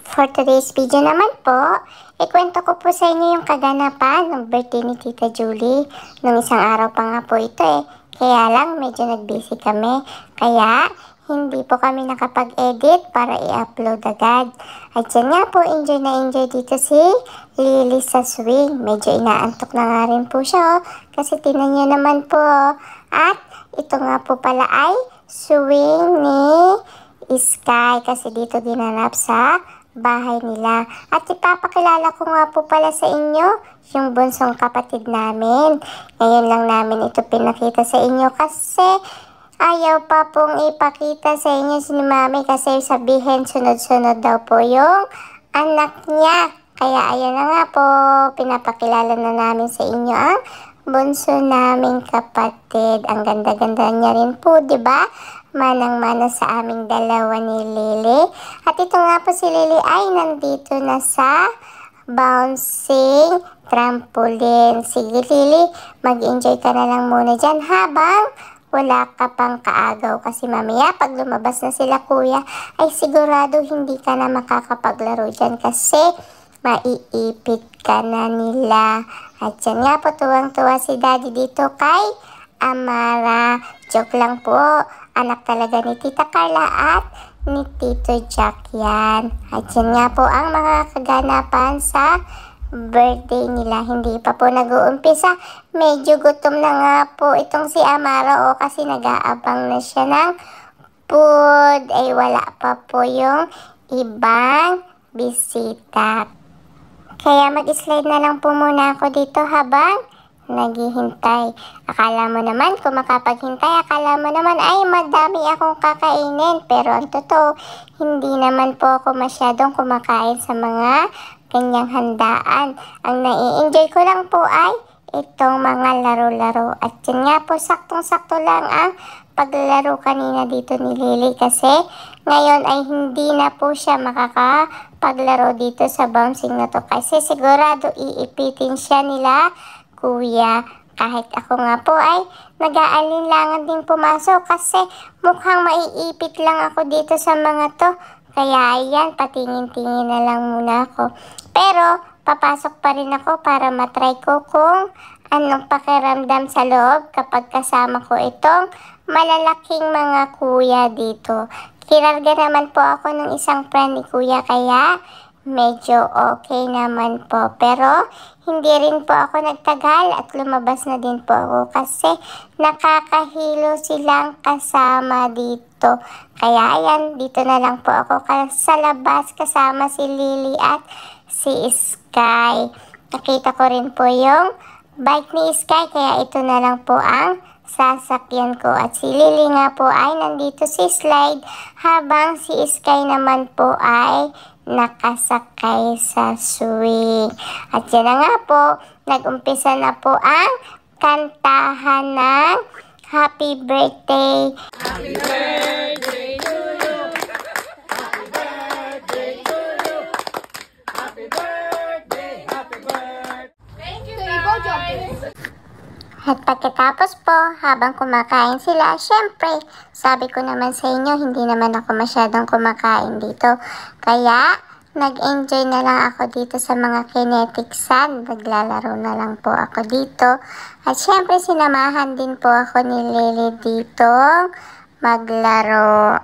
For today's video naman po, ikwento ko po sa inyo yung kaganapan ng birthday ni Tita Julie. Nung isang araw pa nga po ito Kaya lang medyo nag-busy kami. Kaya hindi po kami nakapag-edit para i-upload agad. At yan nga po, enjoy na enjoy dito si Lily sa swing. Medyo inaantok na nga rin po siya kasi tinan niyo naman po. At ito nga po pala ay swing ni Sky kasi dito dinanap sa bahay nila. At ipapakilala ko nga po pala sa inyo yung bunsong kapatid namin. Ngayon lang namin ito pinakita sa inyo kasi ayaw pa pong ipakita sa inyo si Mami kasi sabihin sunod-sunod daw po yung anak niya. Kaya ayan na nga po, pinapakilala na namin sa inyo ang bunso naming kapatid. Ang ganda-ganda niya rin po, 'di ba? Manang-mana sa aming dalawa ni Lily. At ito nga po si Lily ay nandito na sa bouncing trampoline. Sige Lily, mag-enjoy ka na lang muna dyan habang wala ka pang kaagaw. Kasi mamaya pag lumabas na sila kuya, ay sigurado hindi ka na makakapaglaro dyan kasi maiipit ka na nila. At yan nga po, tuwang-tuwa si Daddy dito kay Amara. Joke lang po. Anak talaga ni Tita Carla at ni Tito Jack yan. At yan nga po ang mga kaganapan sa birthday nila. Hindi pa po nag-uumpisa. Medyo gutom na nga po itong si Amara kasi nag-aabang na siya ng food. Ay wala pa po yung ibang bisita. Kaya mag-slide na lang po muna ako dito habang naghihintay. Akala mo naman, kung makapaghintay, akala mo naman ay madami akong kakainin. Pero ang totoo, hindi naman po ako masyadong kumakain sa mga kanyang handaan. Ang nai-enjoy ko lang po ay itong mga laro-laro. At yun nga po, saktong-sakto lang ang paglaro kanina dito ni Lily kasi ngayon ay hindi na po siya makakapaglaro dito sa bouncing na to kasi sigurado iipitin siya nila kuya. Kahit ako nga po ay nag-aalinlangan din pumasok kasi mukhang maiipit lang ako dito sa mga to. Kaya ayan, patingin-tingin na lang muna ako. Pero papasok pa rin ako para matry ko kung anong pakiramdam sa loob kapag kasama ko itong malalaking mga kuya dito. Kinarga naman po ako ng isang friend ni kuya kaya medyo okay naman po. Pero hindi rin po ako nagtagal at lumabas na din po ako kasi nakakahilo silang kasama dito. Kaya ayan, dito na lang po ako sa labas kasama si Lily at si Sky. Nakita ko rin po yung bike ni Sky kaya ito na lang po ang sasakyan ko. At si Lily nga po ay nandito si slide habang si Sky naman po ay nakasakay sa swing. At yan na nga po, nag-umpisa na po ang kantahan ng Happy Birthday. Happy birthday to you. Happy birthday to you. Happy birthday, happy birthday. Thank you guys. At pagkatapos po, habang kumakain sila, syempre, sabi ko naman sa inyo, hindi naman ako masyadong kumakain dito. Kaya, nag-enjoy na lang ako dito sa mga kinetic sand. Naglalaro na lang po ako dito. At syempre, sinamahan din po ako ni Lily dito maglaro.